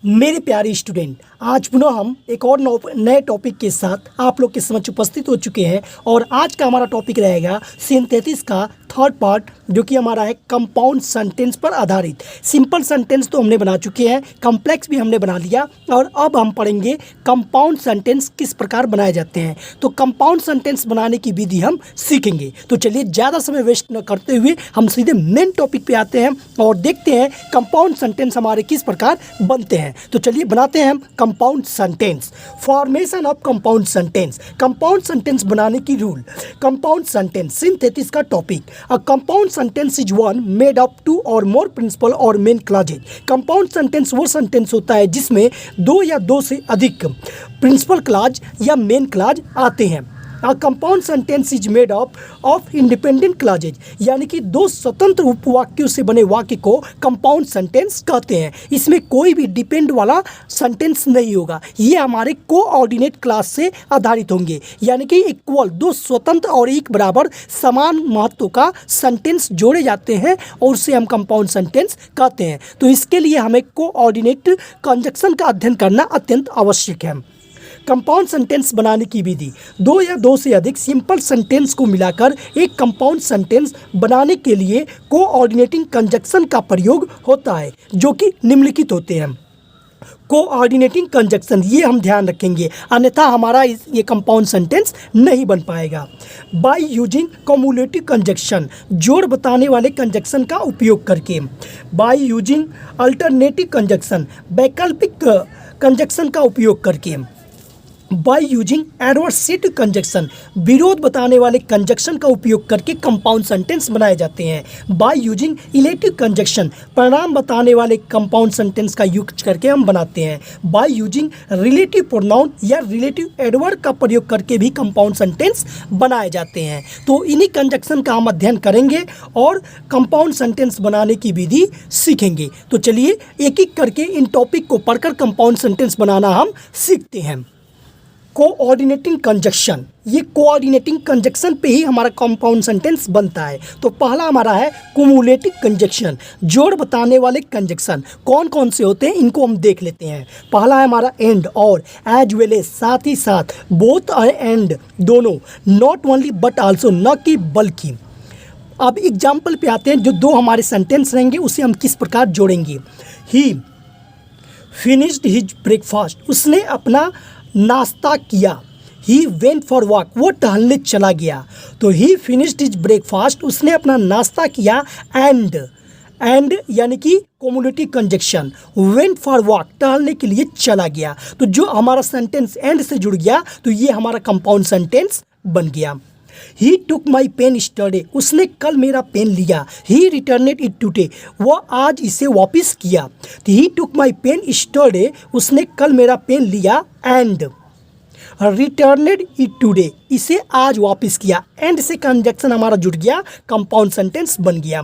मेरे प्यारे स्टूडेंट, आज पुनः हम एक और नए टॉपिक के साथ आप लोग के समक्ष उपस्थित हो चुके हैं। और आज का हमारा टॉपिक रहेगा सिंथेसिस का थर्ड पार्ट, जो कि हमारा है कंपाउंड सेंटेंस पर आधारित। सिंपल सेंटेंस तो हमने बना चुके हैं, कॉम्प्लेक्स भी हमने बना लिया, और अब हम पढ़ेंगे कंपाउंड सेंटेंस किस प्रकार बनाए जाते हैं। तो कंपाउंड सेंटेंस बनाने की विधि हम सीखेंगे। तो चलिए ज़्यादा समय वेस्ट न करते हुए हम सीधे मेन टॉपिक पे आते हैं और देखते हैं कंपाउंड सेंटेंस हमारे किस प्रकार बनते हैं। तो चलिए बनाते हैं हम compound sentence. Formation of compound sentence, compound sentence बनाने की रूल। कंपाउंड सेंटेंस सिंथेसिस का topic. A compound sentence is one made of two or more principal or main clauses. Compound sentence वो सेंटेंस होता है जिसमें दो या दो से अधिक प्रिंसिपल क्लॉज या मेन क्लॉज आते हैं। A compound sentence is made of independent clauses, यानी कि दो स्वतंत्र उपवाक्यों से बने वाक्य को कंपाउंड सेंटेंस कहते हैं। इसमें कोई भी डिपेंड वाला सेंटेंस नहीं होगा, ये हमारे कोऑर्डिनेट क्लास से आधारित होंगे, यानी कि इक्वल दो स्वतंत्र और एक बराबर समान महत्व का सेंटेंस जोड़े जाते हैं और उसे हम कंपाउंड सेंटेंस कहते हैं। तो इसके लिए हमें कोऑर्डिनेट कंजक्शन का अध्ययन करना अत्यंत आवश्यक है। कंपाउंड सेंटेंस बनाने की विधि। दो या दो से अधिक सिंपल सेंटेंस को मिलाकर एक कंपाउंड सेंटेंस बनाने के लिए कोऑर्डिनेटिंग कंजक्शन का प्रयोग होता है, जो कि निम्नलिखित होते हैं। कोऑर्डिनेटिंग कंजक्शन, ये हम ध्यान रखेंगे, अन्यथा हमारा ये कंपाउंड सेंटेंस नहीं बन पाएगा। बाय यूजिंग कम्युलेटिव कंजक्शन, जोड़ बताने वाले कंजक्शन का उपयोग करके। बाय यूजिंग अल्टरनेटिव कंजक्शन, वैकल्पिक कंजक्शन का उपयोग करके। बाय यूजिंग एडवर्सेटिव कंजक्शन, विरोध बताने वाले कंजक्शन का उपयोग करके कंपाउंड सेंटेंस बनाए जाते हैं। बाय यूजिंग इलेटिव कंजक्शन, परिणाम बताने वाले कंपाउंड सेंटेंस का यूज करके हम बनाते हैं। बाय यूजिंग रिलेटिव प्रोनाउन या रिलेटिव एडवर्ब का प्रयोग करके भी कंपाउंड सेंटेंस बनाए जाते हैं। तो इन्हीं कंजक्शन का हम अध्ययन करेंगे और कंपाउंड सेंटेंस बनाने की विधि सीखेंगे। तो चलिए एक एक करके इन टॉपिक को पढ़कर कंपाउंड सेंटेंस बनाना हम सीखते हैं। कोऑर्डिनेटिंग कंजक्शन, ये कोऑर्डिनेटिंग कंजक्शन पे ही हमारा कंपाउंड सेंटेंस बनता है। तो पहला हमारा है कुमुलेटिव कंजक्शन, जोड़ बताने वाले कंजक्शन। कौन कौन से होते हैं इनको हम देख लेते हैं। पहला है हमारा एंड और, एज वेल एज साथ ही साथ, बोथ और एंड दोनों, नॉट ओनली बट आल्सो, न कि बल्कि। अब एग्जाम्पल पे आते हैं, जो दो हमारे सेंटेंस रहेंगे उसे हम किस प्रकार जोड़ेंगे। ही फिनिश्ड हिज ब्रेकफास्ट, उसने अपना नाश्ता किया। ही वेंट फॉर वॉक, वो टहलने चला गया। तो ही फिनिश्ड हिज ब्रेकफास्ट, उसने अपना नाश्ता किया। एंड यानी कि cumulative conjunction, went for walk, टहलने के लिए चला गया। तो जो हमारा सेंटेंस एंड से जुड़ गया तो ये हमारा कंपाउंड सेंटेंस बन गया। ही टुक माई पेन स्टरडे, उसने कल मेरा पेन लिया। ही रिटर्नेड इट टुडे, वो आज इसे वापस किया। तो ही टुक माई पेन स्टरडे, उसने कल मेरा पेन लिया। एंड रिटर्नेड इट टुडे, इसे आज वापस किया। एंड से कंजक्शन हमारा जुड़ गया, कंपाउंड सेंटेंस बन गया।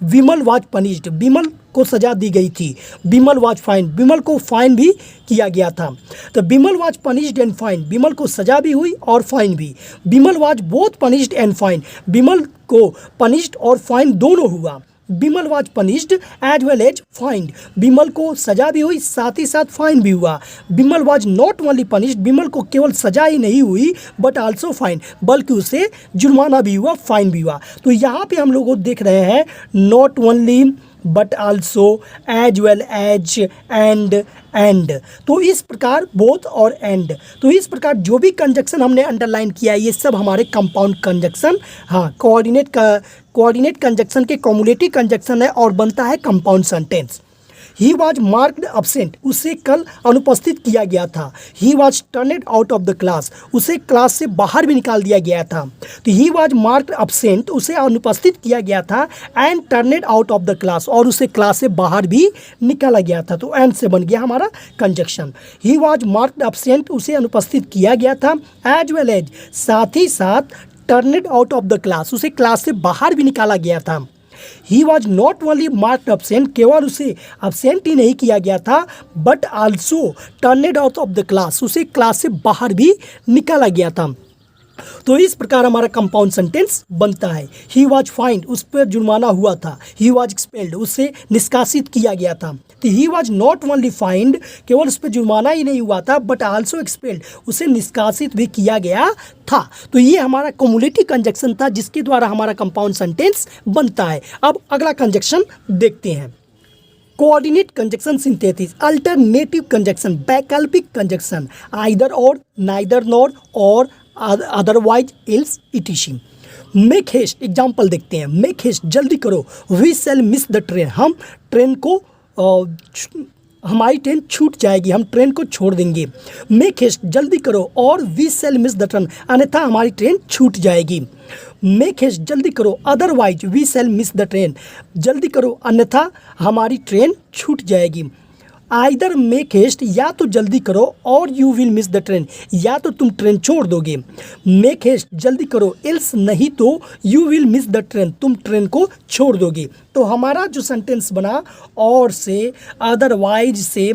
विमल वाज पनिश्ड, विमल को सजा दी गई थी। विमल वाज फाइन, विमल को फाइन भी किया गया था। तो Vimal was punished and fine, Vimal को सजा भी हुई और फाइन भी। Vimal was both punished and fine, Vimal को पनिश्ड और फाइन दोनों हुआ। Vimal was punished as well as fined, Vimal को सजा भी हुई साथ ही साथ फाइन भी हुआ। Vimal was not only punished, विमल को केवल सजा ही नहीं हुई बट आल्सो फाइन, बल्कि उसे जुर्माना भी हुआ, फाइन भी हुआ। तो यहाँ पे हम लोग देख रहे हैं not only but also, as well as, and. तो इस प्रकार बोथ और एंड, तो इस प्रकार जो भी कंजक्शन हमने अंडरलाइन किया है ये सब हमारे कंपाउंड कंजक्शन, हाँ, कोऑर्डिनेट कंजक्शन के कम्युलेटिव कंजक्शन है और बनता है compound sentence. He was marked absent, उसे कल अनुपस्थित किया गया था। He was turned out of the class, उसे क्लास से बाहर भी निकाल दिया गया था। तो ही वॉज मार्क्ड अब्सेंट, उसे अनुपस्थित किया गया था। And turned out of the class, और उसे क्लास से बाहर भी निकाला गया था। तो एंड से बन गया हमारा conjunction. He was marked absent, उसे अनुपस्थित किया गया था। एज वेल एज, साथ ही साथ, turned out of the class, उसे क्लास से बाहर भी निकाला गया था। He was not only marked absent, केवल उसे अब्सेंट ही नहीं किया गया था but also turned out of the class, उसे क्लास से बाहर भी निकाला गया था। तो इस प्रकार हमारा कंपाउंड सेंटेंस बनता है। ही वॉज फाइंड, उस पर जुर्माना हुआ था। ही वॉज एक्सपेल्ड, उससे निष्कासित किया गया था। तो ही वॉज नॉट ओनली फाइंड, केवल उस पर जुर्माना ही नहीं हुआ था, बट आल्सो एक्सपेल्ड, उसे निष्कासित भी किया गया था। तो ये हमारा कम्युलेटिव कंजक्शन था जिसके द्वारा हमारा कंपाउंड सेंटेंस बनता है। अब अगला कंजक्शन देखते हैं। Coordinate conjunction synthesis, alternative conjunction, वैकल्पिक conjunction, either or, neither nor or, otherwise else etc. Make haste, example देखते हैं। मेक हेस्ट, जल्दी करो। We shall miss the train, हम ट्रेन को हमारी ट्रेन छूट जाएगी, हम ट्रेन को छोड़ देंगे। मेक हेस्ट, जल्दी करो, or we shall miss the train, अन्यथा हमारी ट्रेन छूट जाएगी। मेक हेस्ट, जल्दी करो, otherwise we shall miss the train, जल्दी करो अन्यथा हमारी ट्रेन छूट जाएगी। आइदर मेक हेस्ट, या तो जल्दी करो, और you will miss the train, या तो तुम ट्रेन छोड़ दोगे। मेक हेस्ट, जल्दी करो, एल्स, नहीं तो you will miss the train, तुम ट्रेन को छोड़ दोगे। तो हमारा जो सेंटेंस बना, और से, अदरवाइज से,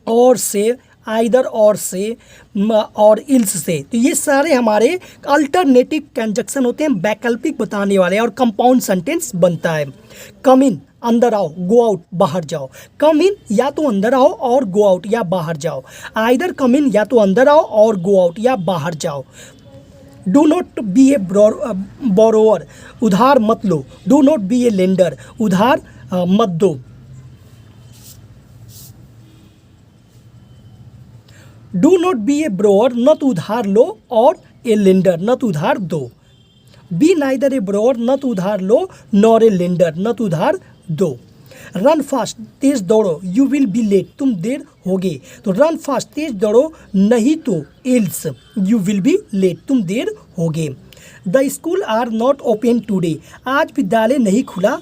और से, आइदर और से, और इल्स से, तो ये सारे हमारे अल्टरनेटिव कंजक्शन होते हैं, वैकल्पिक बताने वाले, और कंपाउंड सेंटेंस बनता है। कम इन, अंदर आओ, गो आउट, बाहर जाओ। कम इन, या तो अंदर आओ, और गो आउट, या बाहर जाओ। आइदर कम इन, या तो अंदर आओ, और गो आउट, या बाहर जाओ। Do not be a borrower, उधार मत लो। Do not be a lender, उधार मत दो। Do not be a borrower, न तो उधार लो, और ए लेंडर, न तो उधार दो। बी नाइदर ए ब्रोअर, न तो उधार लो, नॉर ए लेंडर, न तो उधार दो। रन फास्ट, तेज दौड़ो, यू विल बी लेट, तुम देर होगे। तो रन फास्ट, तेज दौड़ो, नहीं तो else you will be late, तुम देर होगे। The school are not open today, आज विद्यालय नहीं खुला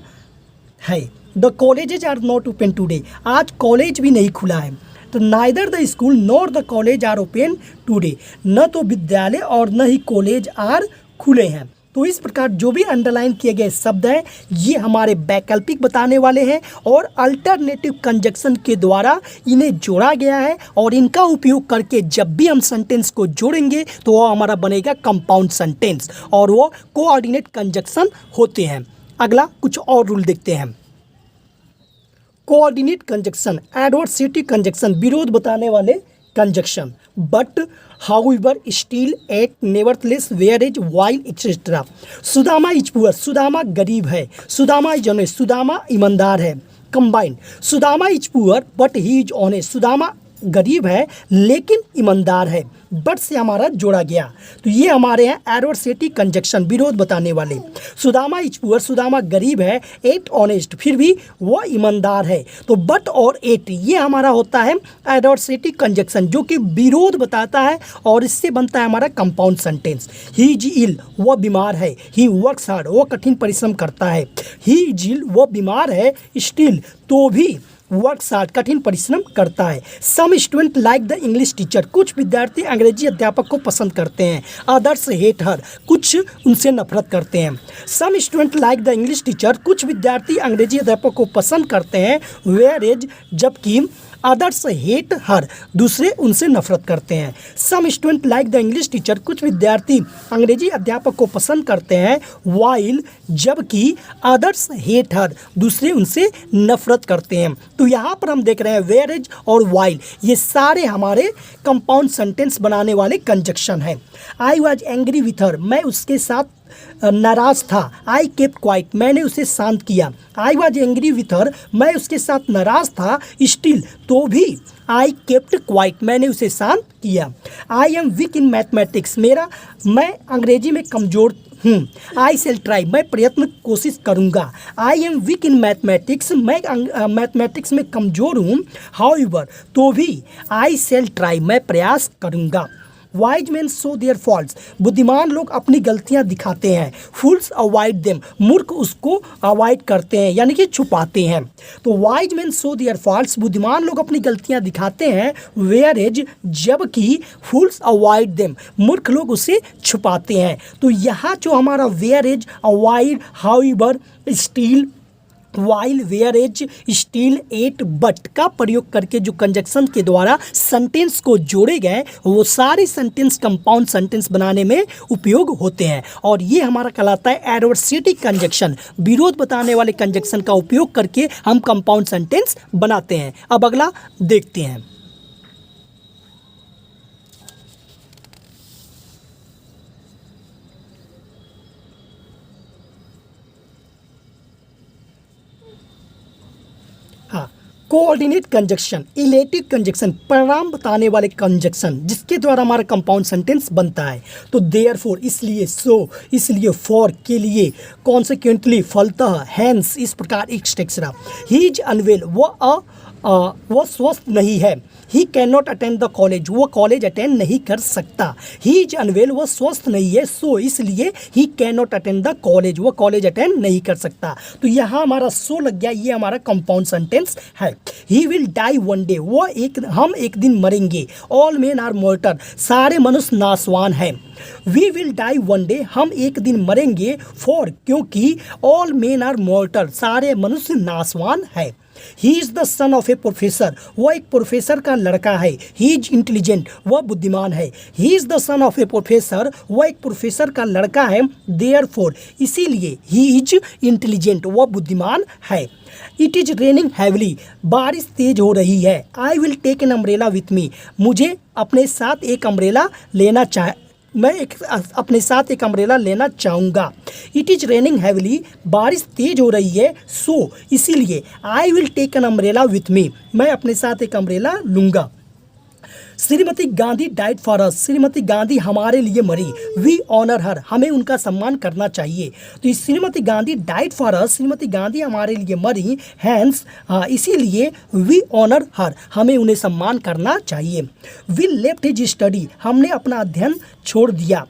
है। The colleges are not open today, आज कॉलेज भी नहीं खुला है। तो neither the school nor the college are open today, न तो विद्यालय और न ही कॉलेज आर खुले हैं। तो इस प्रकार जो भी अंडरलाइन किए गए शब्द हैं ये हमारे वैकल्पिक बताने वाले हैं, और अल्टरनेटिव कंजक्शन के द्वारा इन्हें जोड़ा गया है, और इनका उपयोग करके जब भी हम सेंटेंस को जोड़ेंगे तो वो हमारा बनेगा कंपाउंड सेंटेंस, और वो कोऑर्डिनेट कंजक्शन होते हैं। अगला कुछ और रूल देखते हैं। कोऑर्डिनेट कंजक्शन, एडवर्सिटी कंजक्शन, विरोध बताने वाले conjunction. But, however, still, yet, nevertheless, whereas, while, etcetera. Sudama is poor, Sudama गरीब है। सुदामा इज ऑनेस्ट, सुदामा ईमानदार है। Combined, Sudama is poor but he is honest, Sudama गरीब है लेकिन ईमानदार है। बट से हमारा जोड़ा गया, तो ये हमारे हैं एडवर्सिटी कंजक्शन, विरोध बताने वाले। सुदामा इज पुअर, सुदामा गरीब है, एट ऑनेस्ट, फिर भी वो ईमानदार है। तो बट और एट ये हमारा होता है एडवर्सिटी कंजक्शन जो कि विरोध बताता है, और इससे बनता है हमारा compound sentence. He is ill, वो बीमार है। ही वर्क्स हार्ड, वो कठिन परिश्रम करता है। ही इज इल, वो बीमार है। स्टिल, तो भी वर्क्स हार्ड, कठिन परिश्रम करता है। Some student like the English teacher, कुछ विद्यार्थी अंग्रेजी अध्यापक को पसंद करते हैं। अदर्स हेट हर, कुछ उनसे नफरत करते हैं। Some student like the English teacher, कुछ विद्यार्थी अंग्रेजी अध्यापक को पसंद करते हैं। वेयर एज, जबकि अदर्स हेट हर, दूसरे उनसे नफरत करते हैं। Some student like the English teacher, कुछ विद्यार्थी अंग्रेजी अध्यापक को पसंद करते हैं। वाइल, जबकि अदर्स हेट हर, दूसरे उनसे नफरत करते हैं। तो यहाँ पर हम देख रहे हैं वेयर इज और वाइल, ये सारे हमारे कंपाउंड सेंटेंस बनाने वाले कंजक्शन हैं। I was angry with her, मैं उसके साथ नाराज था। आई केप्ट क्वाइट, मैंने उसे शांत किया। I was angry with her, मैं उसके साथ नाराज था। स्टिल, तो भी आई केप्ट क्वाइट, मैंने उसे शांत किया। I am weak in mathematics, मैं अंग्रेजी में कमज़ोर हूँ। आई सेल ट्राई, मैं प्रयत्न कोशिश करूँगा। I am weak in mathematics, मैं मैथमेटिक्स में कमज़ोर हूँ। हाउएवर, तो भी आई सेल ट्राई, मैं प्रयास करूँगा। Wise man show their faults, बुद्धिमान लोग अपनी गलतियां दिखाते हैं। फूल्स अवॉइड देम, मूर्ख उसको अवॉइड करते हैं यानी कि छुपाते हैं। तो wise man show their faults, बुद्धिमान लोग अपनी गलतियां दिखाते हैं। वेयर एज, जबकि फूल्स अवॉइड देम, मूर्ख लोग उसे छुपाते हैं। तो यहाँ जो हमारा whereas, avoid, however, still while whereas still yet but का प्रयोग करके जो कंजक्शन के द्वारा सेंटेंस को जोड़े गए वो सारे सेंटेंस कंपाउंड सेंटेंस बनाने में उपयोग होते हैं। और ये हमारा कहलाता है एडवर्सिटी कंजक्शन, विरोध बताने वाले कंजक्शन का उपयोग करके हम कंपाउंड सेंटेंस बनाते हैं। अब अगला देखते हैं। हाँ, कोऑर्डिनेट कंजक्शन, इलेटिव कंजक्शन, परिणाम बताने वाले कंजक्शन जिसके द्वारा हमारा कंपाउंड सेंटेंस बनता है। तो देयरफॉर इसलिए, सो इसलिए, फॉर के लिए, कॉन्सिक्वेंटली फलतः, हैंस इस प्रकार एक्सेट्रा। ही इज अनवेल वह स्वस्थ नहीं है। He can not attend the college वो कॉलेज अटेंड नहीं कर सकता। ही इज अनवेल वह स्वस्थ नहीं है, सो इसलिए he can not attend the college वो कॉलेज अटेंड नहीं कर सकता। तो यहाँ हमारा सो लग गया, ये हमारा कंपाउंड सेंटेंस है। He will die one day हम एक दिन मरेंगे। ऑल मेन आर मॉर्टर सारे मनुष्य नासवान हैं। We will die one day हम एक दिन मरेंगे। फॉर क्योंकि ऑल मेन आर मॉर्टर सारे मनुष्य नासवान है। He is the son of A professor वह एक प्रोफेसर का लड़का है। ही इज इंटेलिजेंट वह बुद्धिमान है। He is the son of A professor वह एक प्रोफेसर का लड़का है। देयरफॉर इसीलिए ही इज इंटेलिजेंट वह बुद्धिमान है। इट इज रेनिंग हैवली बारिश तेज हो रही है। I will take an umbrella with me मुझे अपने साथ एक अम्ब्रेला अपने साथ एक अम्ब्रेला लेना चाहूँगा। इट इज़ रेनिंग हैवली बारिश तेज हो रही है। सो इसीलिए I will take an umbrella with me मैं अपने साथ एक अम्ब्रेला लूँगा। Shrimati Gandhi died for us Shrimati Gandhi हमारे लिए मरी। वी ऑनर हर हमें उनका सम्मान करना चाहिए। तो इस Shrimati Gandhi died for us Shrimati Gandhi हमारे लिए मरी। हैंस इसीलिए वी ऑनर हर हमें उन्हें सम्मान करना चाहिए। वी लेफ्ट हिज स्टडी हमने अपना अध्ययन छोड़ दिया।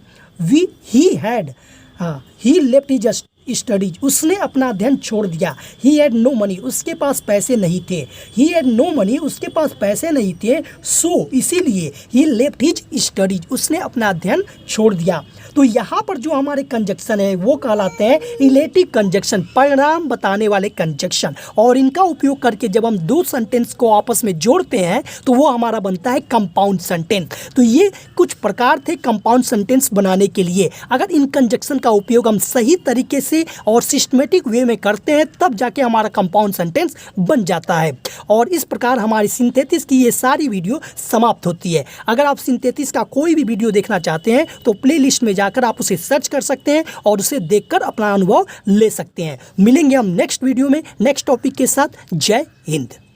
ही लेफ्ट हिज स्टडीज उसने अपना अध्ययन छोड़ दिया। ही हैड नो मनी उसके पास पैसे नहीं थे। ही हैड नो मनी उसके पास पैसे नहीं थे। सो इसीलिए ही लेफ्ट हिज स्टडीज उसने अपना अध्ययन छोड़ दिया। तो यहाँ पर जो हमारे कंजक्शन है वो कहलाते हैं इलेटिव कंजक्शन, परिणाम बताने वाले कंजक्शन। और इनका उपयोग करके जब हम दो सेंटेंस को आपस में जोड़ते हैं तो वो हमारा बनता है कंपाउंड सेंटेंस। तो ये कुछ प्रकार थे कंपाउंड सेंटेंस बनाने के लिए। अगर इन कंजक्शन का उपयोग हम सही तरीके से और सिस्टमेटिक वे में करते हैं तब जाके हमारा कंपाउंड सेंटेंस बन जाता है। और इस प्रकार हमारी सिंथेसिस की ये सारी वीडियो समाप्त होती है। अगर आप सिंथेसिस का कोई भी वीडियो देखना चाहते हैं तो प्लेलिस्ट में जाकर आप उसे सर्च कर सकते हैं और उसे देखकर अपना अनुभव ले सकते हैं। मिलेंगे हम नेक्स्ट वीडियो में नेक्स्ट टॉपिक के साथ। जय हिंद।